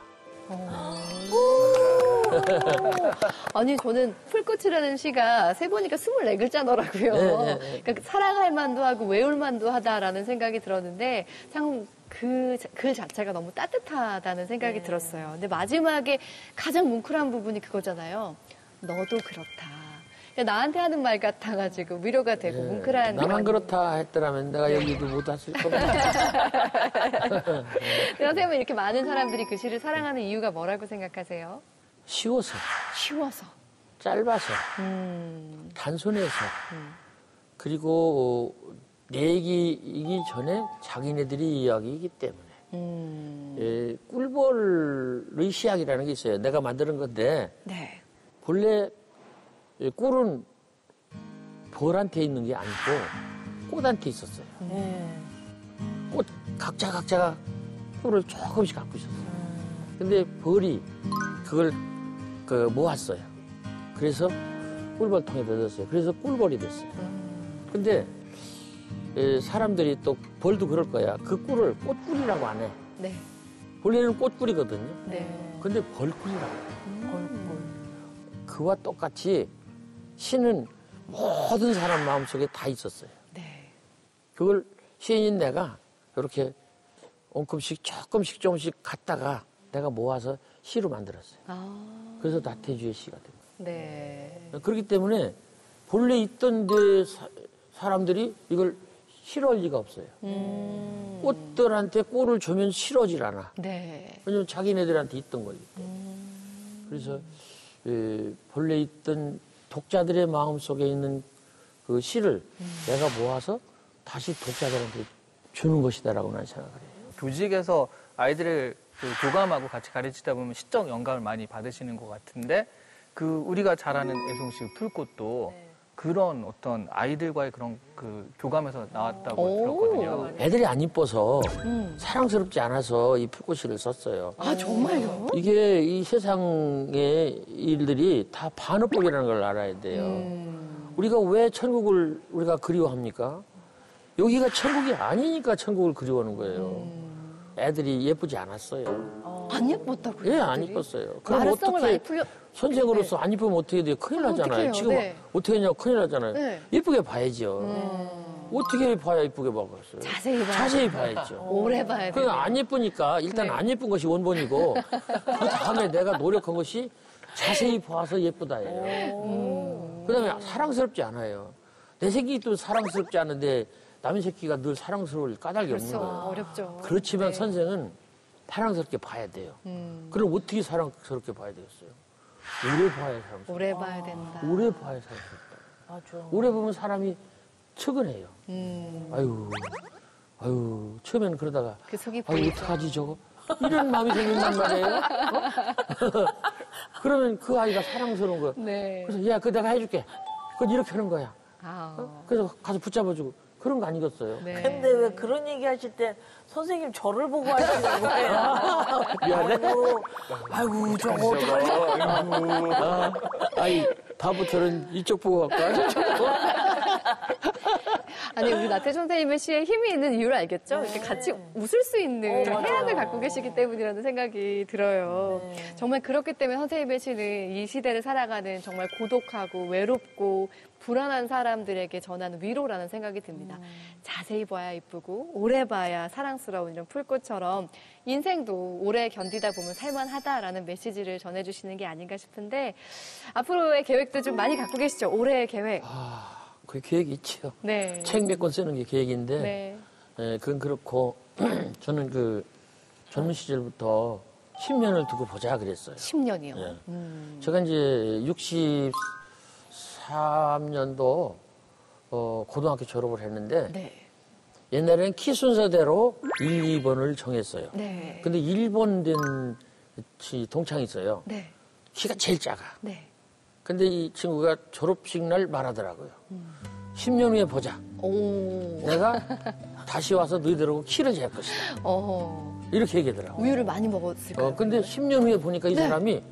아니, 저는 풀꽃이라는 시가 세보니까 24글자더라고요. 네. 그러니까 사랑할 만도 하고 외울 만도 하다라는 생각이 들었는데 참 그 글 자체가 너무 따뜻하다는 생각이 들었어요. 근데 마지막에 가장 뭉클한 부분이 그거잖아요. 너도 그렇다. 그러니까 나한테 하는 말 같아가지고 위로가 되고 뭉클한. 나만 그렇다 했더라면 내가 여기도 못 왔을 겁니다. 선생님은 이렇게 많은 사람들이 그 시를 사랑하는 이유가 뭐라고 생각하세요? 쉬워서, 쉬워서. 짧아서, 단순해서, 그리고 내 얘기이기 전에 자기네들이 이야기이기 때문에. 꿀벌의 시약이라는 게 있어요. 내가 만드는 건데 네. 본래 꿀은 벌한테 있는 게 아니고 꽃한테 있었어요. 꽃 각자가 꿀을 조금씩 갖고 있었어요. 근데 벌이 그걸 모았어요. 그래서 꿀벌통에 넣었어요. 그래서 꿀벌이 됐어요. 근데 사람들이 또 벌도 그럴 거야. 그 꿀을 꽃꿀이라고 안 해. 네. 본래는 꽃꿀이거든요. 네. 근데 벌꿀이라고 해요. 벌꿀. 그와 똑같이 시는 모든 사람 마음속에 다 있었어요. 네. 그걸 시인인 내가 이렇게 조금씩 갖다가 내가 모아서 시로 만들었어요. 그래서 나태주의 시가 된 거예요. 네. 그렇기 때문에 본래 있던 데 사람들이 이걸 싫어할 리가 없어요. 꽃들한테 꿀을 주면 싫어질 않아. 네. 왜냐면 자기네들한테 있던 거니까. 그래서 본래 있던 독자들의 마음속에 있는 그 시를 내가 모아서 다시 독자들한테 주는 것이다라고 나는 생각을 해요. 교직에서 아이들을 그 교감하고 같이 가르치다 보면 시적 영감을 많이 받으시는 것 같은데 그 우리가 잘 아는 애송시 풀꽃도 그런 어떤 아이들과의 그런 그 교감에서 나왔다고 들었거든요. 애들이 안 이뻐서 사랑스럽지 않아서 이 풀꽃시를 썼어요. 아, 정말요? 이게 이 세상의 일들이 다 반어법이라는 걸 알아야 돼요. 우리가 왜 천국을 우리가 그리워합니까? 여기가 천국이 아니니까 천국을 그리워하는 거예요. 애들이 예쁘지 않았어요. 안 예뻤다고요? 예, 안 이뻤어요. 그럼 나래성을 많이 어떻게 선생으로서 안 이쁘면 어떻게 돼요? 큰일 그럼 나잖아요. 어떡해요? 지금 네. 어떻게 했냐고 큰일 나잖아요. 네. 예쁘게 봐야죠. 어떻게 봐야 예쁘게 봐겠어요? 자세히 봐야죠. 오래 봐야 돼요. 그러니까 안 예쁘니까 일단 네. 안 예쁜 것이 원본이고 그 다음에 내가 노력한 것이 자세히 봐서 예쁘다예요. 그다음에 사랑스럽지 않아요. 내 새끼 또 사랑스럽지 않은데 남의 새끼가 늘 사랑스러울 까닭이 없는 그렇죠. 거예요. 어렵죠. 그렇지만 네. 선생은 사랑스럽게 봐야 돼요. 그럼 어떻게 사랑스럽게 봐야 되겠어요? 오래 봐야 사랑스럽다. 오래 봐야 된다. 오래 봐야 사랑스럽다. 맞아. 오래 보면 사람이 측은해요. 아유, 처음에는 그러다가 그 속이 아유, 보이죠. 어떡하지 저거? 이런 마음이 생긴단 말이에요. 어? 그러면 그 아이가 사랑스러운 거야. 네. 그래서 야, 그거 내가 해줄게. 그건 이렇게 하는 거야. 아. 그래서 가서 붙잡아주고 그런 거 아니겠어요? 네. 근데 왜 그런 얘기 하실 때 선생님 저를 보고 하시는 거예요? 미안해. 아이고, 저거 어떡하지? 아이, 다음부터는 이쪽 보고 갈까? 저쪽 보고. 아니, 우리 나태주 선생님의 시에 힘이 있는 이유를 알겠죠? 이렇게 같이 웃을 수 있는 해안을 갖고 계시기 때문이라는 생각이 들어요. 정말 그렇기 때문에 선생님의 시는 이 시대를 살아가는 정말 고독하고 외롭고 불안한 사람들에게 전하는 위로라는 생각이 듭니다. 자세히 봐야 이쁘고 오래 봐야 사랑스러운 이런 풀꽃처럼 인생도 오래 견디다 보면 살만하다라는 메시지를 전해주시는 게 아닌가 싶은데 앞으로의 계획도 좀 많이 갖고 계시죠? 올해의 계획. 그 계획이 있죠. 네. 책 몇 권 쓰는 게 계획인데, 네. 그건 그렇고, 저는 그 젊은 시절부터 10년을 두고 보자 그랬어요. 10년이요. 예. 제가 이제 63년도 고등학교 졸업을 했는데, 네. 옛날에는 키 순서대로 1, 2번을 정했어요. 네. 근데 1번 된 동창이 있어요. 네. 키가 제일 작아. 네. 근데 이 친구가 졸업식 날 말하더라고요. 10년 후에 보자. 오. 내가 다시 와서 너희들하고 키를 잴 것이다. 이렇게 얘기하더라고요. 우유를 많이 먹었을까요? 근데 10년 후에 보니까 이 사람이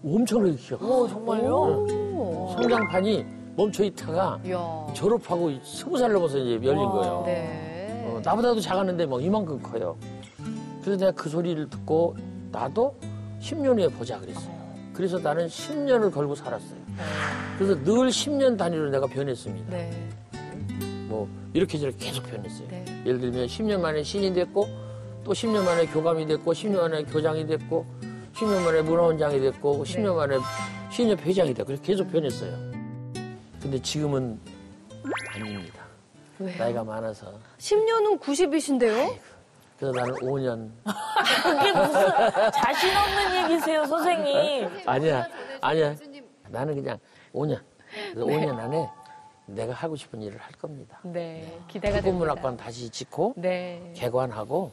엄청나게 키가 컸어요. 정말요? 오. 성장판이 멈춰 있다가 이야. 졸업하고 20살 넘어서 이제 열린 거예요. 네. 나보다도 작았는데 막 이만큼 커요. 그래서 내가 그 소리를 듣고 나도 10년 후에 보자 그랬어요. 그래서 나는 10년을 걸고 살았어요. 그래서 늘 10년 단위로 내가 변했습니다. 네. 뭐 이렇게 저렇게 계속 변했어요. 네. 예를 들면 10년 만에 신이 됐고 또 10년 만에 교감이 됐고 10년 만에 교장이 됐고 10년 만에 문화원장이 됐고 10년 만에 신협 회장이 됐고 계속 변했어요. 근데 지금은 아닙니다. 왜요? 나이가 많아서. 10년은 90이신데요? 그래서 나는 5년. 그게 무슨 자신 없는 얘기세요, 선생님. 아니야. 나는 그냥 5년. 그래서 5년 안에 내가 하고 싶은 일을 할 겁니다. 네. 기대가 됩니다. 국문학관 다시 짓고 네. 개관하고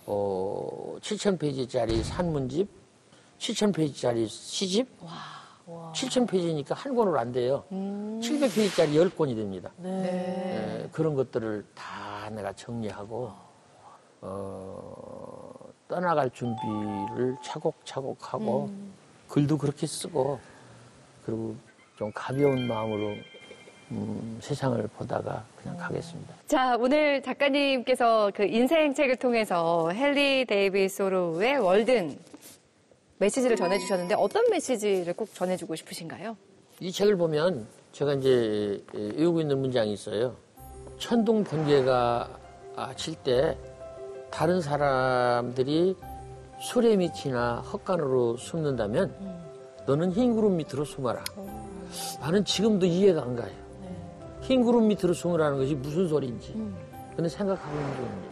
7,000페이지짜리 산문집, 7,000페이지짜리 시집, 7,000페이지니까 한 권으로 안 돼요. 700페이지짜리 10권이 됩니다. 네. 그런 것들을 다 내가 정리하고 떠나갈 준비를 차곡차곡 하고 글도 그렇게 쓰고 그리고 좀 가벼운 마음으로 세상을 보다가 그냥 가겠습니다. 자, 오늘 작가님께서 그 인생 책을 통해서 헨리 데이비드 소로우의 월든 메시지를 전해주셨는데 어떤 메시지를 꼭 전해주고 싶으신가요? 이 책을 보면 제가 이제 외우고 있는 문장이 있어요. 천둥 번개가 칠 때 다른 사람들이 술에 미치나 헛간으로 숨는다면 너는 흰 구름 밑으로 숨어라. 나는 지금도 이해가 안 가요. 흰 구름 밑으로 숨으라는 것이 무슨 소리인지. 근데 생각하고 있는 중입니다.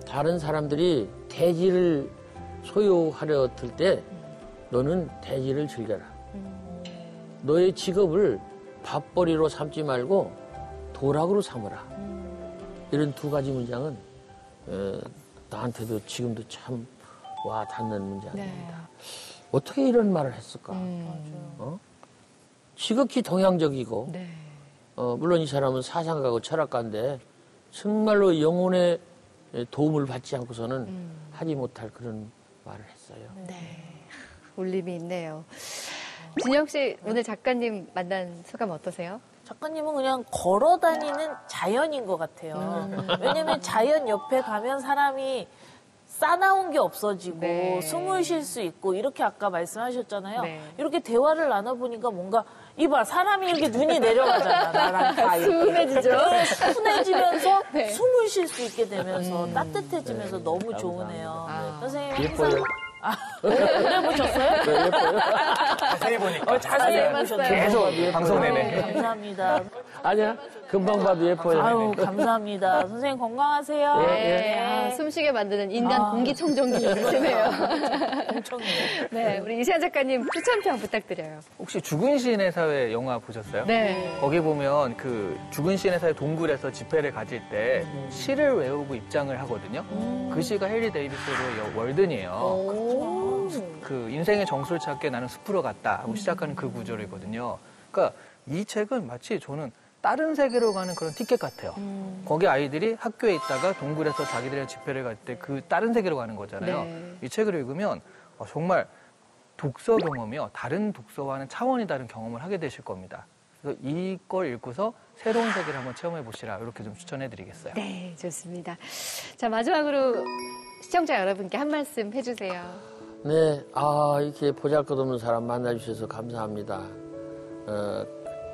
다른 사람들이 대지를 소유하려 들 때 너는 대지를 즐겨라. 너의 직업을 밥벌이로 삼지 말고 도락으로 삼으라. 이런 두 가지 문장은 나한테도 지금도 참 와 닿는 문장입니다. 네. 어떻게 이런 말을 했을까? 지극히 동양적이고 네. 물론 이 사람은 사상가고 철학가인데 정말로 영혼의 도움을 받지 않고서는 하지 못할 그런 말을 했어요. 네. 울림이 있네요. 진영 씨, 오늘 작가님 만난 소감 어떠세요? 작가님은 그냥 걸어 다니는 자연인 것 같아요. 왜냐면 자연 옆에 가면 사람이 싸나운 게 없어지고 네. 숨을 쉴 수 있고 이렇게 아까 말씀하셨잖아요. 네. 이렇게 대화를 나눠보니까 뭔가 이봐 사람이 이렇게 눈이 내려가잖아. 나랑 다 이렇게. 순해지죠? 순해지면서 네. 숨을 쉴 수 있게 되면서 따뜻해지면서 너무 좋으네요. 선생님 항상 예뻐요. 노래 보셨어요? 자세히 보니까. 자세히 봤어요. 보셨네요. 계속 방송 내내. 감사합니다. 아니야, 금방 봐도 예뻐요. 아유, 감사합니다. 선생님 건강하세요. 네. 아, 숨쉬게 만드는 인간 공기청정기 같으네요. 엄청이네. 네. 우리 이세한 작가님 추천평 부탁드려요. 혹시 죽은 시인의 사회 영화 보셨어요? 네. 거기 보면 그 죽은 시인의 사회 동굴에서 집회를 가질 때 시를 외우고 입장을 하거든요. 그 시가 헨리 데이비드 소로의 월든이에요. 오. 그 인생의 정수를 찾게 나는 숲으로 갔다 하고 시작하는 그 구절이거든요. 그러니까 이 책은 마치 저는 다른 세계로 가는 그런 티켓 같아요. 거기 아이들이 학교에 있다가 동굴에서 자기들의 집회를 갈 때 그 다른 세계로 가는 거잖아요. 네. 이 책을 읽으면 정말 독서 경험이요. 다른 독서와는 차원이 다른 경험을 하게 되실 겁니다. 그래서 이걸 읽고서 새로운 세계를 한번 체험해 보시라 이렇게 좀 추천해 드리겠어요. 네, 좋습니다. 자, 마지막으로 시청자 여러분께 한 말씀 해주세요. 네, 이렇게 보잘것없는 사람 만나주셔서 감사합니다.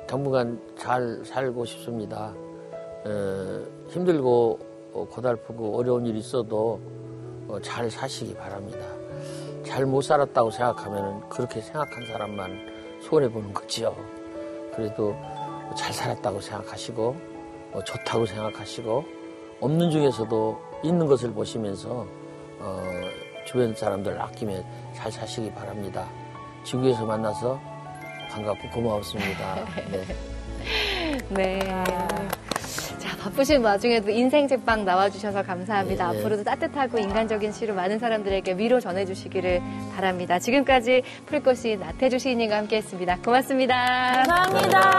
당분간 잘 살고 싶습니다. 힘들고 고달프고 어려운 일이 있어도 잘 사시기 바랍니다. 잘 못 살았다고 생각하면 그렇게 생각한 사람만 손해보는 거죠. 그래도 잘 살았다고 생각하시고 좋다고 생각하시고 없는 중에서도 있는 것을 보시면서 주변 사람들 아끼며 잘 사시기 바랍니다. 지구에서 만나서 반갑고 고마웠습니다. 네. 네. 자, 바쁘신 와중에도 인생 책방 나와주셔서 감사합니다. 네. 앞으로도 따뜻하고 인간적인 시로 많은 사람들에게 위로 전해주시기를 바랍니다. 지금까지 풀꽃이 나태주 시인님과 함께했습니다. 고맙습니다. 감사합니다.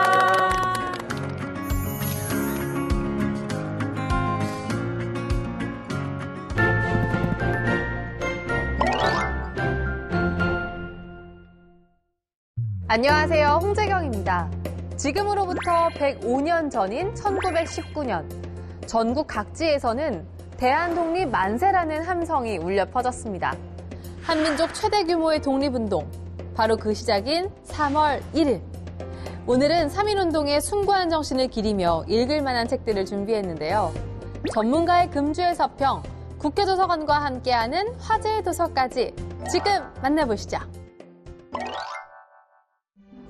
안녕하세요. 홍재경입니다. 지금으로부터 105년 전인 1919년, 전국 각지에서는 대한독립 만세라는 함성이 울려 퍼졌습니다. 한민족 최대 규모의 독립운동, 바로 그 시작인 3월 1일. 오늘은 3.1운동의 숭고한 정신을 기리며 읽을 만한 책들을 준비했는데요. 전문가의 금주의 서평, 국회도서관과 함께하는 화제의 도서까지 지금 만나보시죠.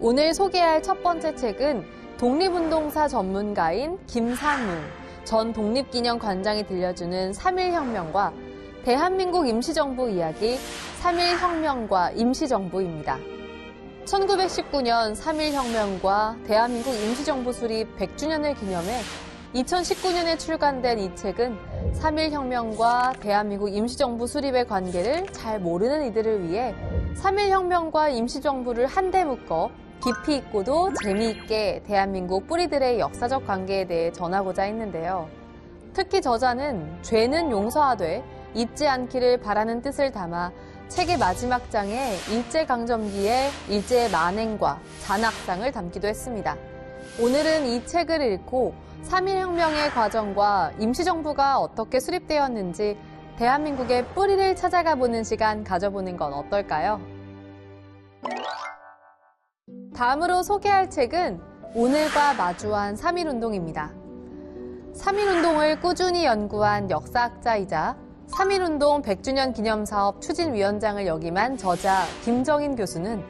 오늘 소개할 첫 번째 책은 독립운동사 전문가인 김상문 전 독립기념관장이 들려주는 3.1혁명과 대한민국 임시정부 이야기 3.1혁명과 임시정부입니다. 1919년 3.1혁명과 대한민국 임시정부 수립 100주년을 기념해 2019년에 출간된 이 책은 3.1혁명과 대한민국 임시정부 수립의 관계를 잘 모르는 이들을 위해 3.1혁명과 임시정부를 한데 묶어 깊이 있고도 재미있게 대한민국 뿌리들의 역사적 관계에 대해 전하고자 했는데요. 특히 저자는 죄는 용서하되 잊지 않기를 바라는 뜻을 담아 책의 마지막 장에 일제강점기의 일제의 만행과 잔악상을 담기도 했습니다. 오늘은 이 책을 읽고 3.1혁명의 과정과 임시정부가 어떻게 수립되었는지 대한민국의 뿌리를 찾아가 보는 시간 가져보는 건 어떨까요? 다음으로 소개할 책은 오늘과 마주한 3.1운동입니다. 3.1운동을 꾸준히 연구한 역사학자이자 3.1운동 100주년 기념사업 추진위원장을 역임한 저자 김정인 교수는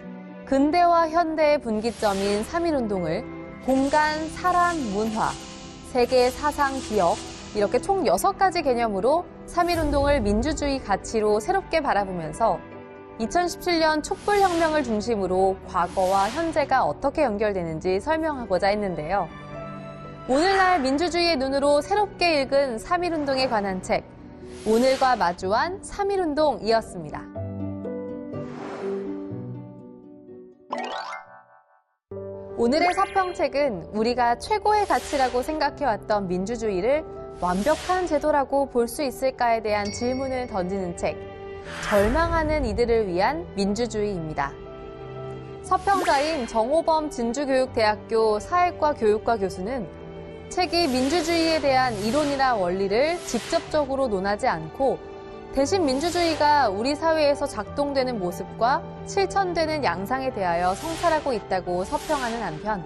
근대와 현대의 분기점인 3.1운동을 공간, 사람, 문화, 세계, 사상, 기억 이렇게 총 6가지 개념으로 3.1운동을 민주주의 가치로 새롭게 바라보면서 2017년 촛불혁명을 중심으로 과거와 현재가 어떻게 연결되는지 설명하고자 했는데요. 오늘날 민주주의의 눈으로 새롭게 읽은 3.1운동에 관한 책, 오늘과 마주한 3.1운동이었습니다. 오늘의 서평책은 우리가 최고의 가치라고 생각해왔던 민주주의를 완벽한 제도라고 볼 수 있을까에 대한 질문을 던지는 책, 절망하는 이들을 위한 민주주의입니다. 서평자인 정호범 진주교육대학교 사회과 교육과 교수는 책이 민주주의에 대한 이론이나 원리를 직접적으로 논하지 않고 대신 민주주의가 우리 사회에서 작동되는 모습과 실천되는 양상에 대하여 성찰하고 있다고 서평하는 한편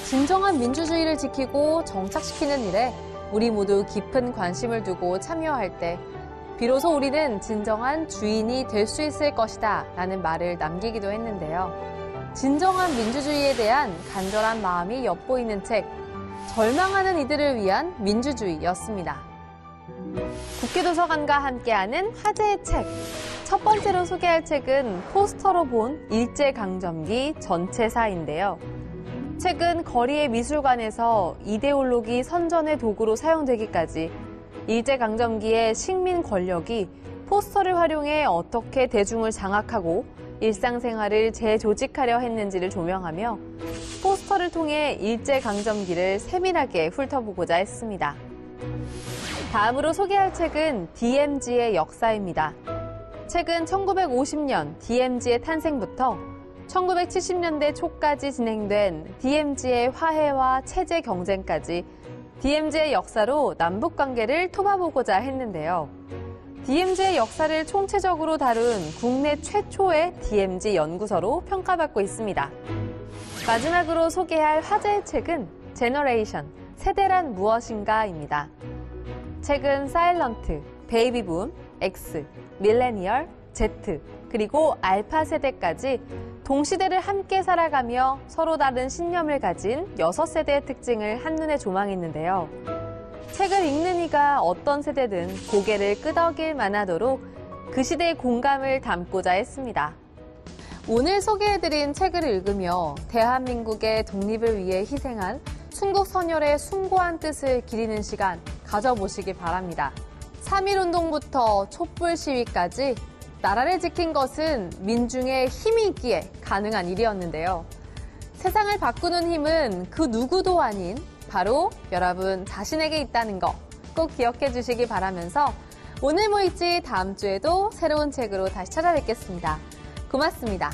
진정한 민주주의를 지키고 정착시키는 일에 우리 모두 깊은 관심을 두고 참여할 때 비로소 우리는 진정한 주인이 될 수 있을 것이다 라는 말을 남기기도 했는데요. 진정한 민주주의에 대한 간절한 마음이 엿보이는 책, 절망하는 이들을 위한 민주주의였습니다. 국회도서관과 함께하는 화제의 책. 첫 번째로 소개할 책은 포스터로 본 일제강점기 전체사인데요. 책은 거리의 미술관에서 이데올로기 선전의 도구로 사용되기까지 일제강점기의 식민 권력이 포스터를 활용해 어떻게 대중을 장악하고 일상생활을 재조직하려 했는지를 조명하며 포스터를 통해 일제강점기를 세밀하게 훑어보고자 했습니다. 다음으로 소개할 책은 DMZ의 역사입니다. 책은 1950년 DMZ의 탄생부터 1970년대 초까지 진행된 DMZ의 화해와 체제 경쟁까지 DMZ의 역사로 남북 관계를 토마보고자 했는데요. DMZ의 역사를 총체적으로 다룬 국내 최초의 DMZ 연구서로 평가받고 있습니다. 마지막으로 소개할 화제의 책은 제너레이션, 세대란 무엇인가입니다. 책은 사일런트, 베이비붐, X, 밀레니얼, Z, 그리고 알파 세대까지 동시대를 함께 살아가며 서로 다른 신념을 가진 6세대의 특징을 한눈에 조망했는데요. 책을 읽는 이가 어떤 세대든 고개를 끄덕일 만하도록 그 시대의 공감을 담고자 했습니다. 오늘 소개해드린 책을 읽으며 대한민국의 독립을 위해 희생한 순국 선열의 숭고한 뜻을 기리는 시간 가져보시기 바랍니다. 3.1운동부터 촛불 시위까지 나라를 지킨 것은 민중의 힘이 있기에 가능한 일이었는데요. 세상을 바꾸는 힘은 그 누구도 아닌 바로 여러분 자신에게 있다는 거 꼭 기억해 주시기 바라면서 오늘 뭐 있지 다음 주에도 새로운 책으로 다시 찾아뵙겠습니다. 고맙습니다.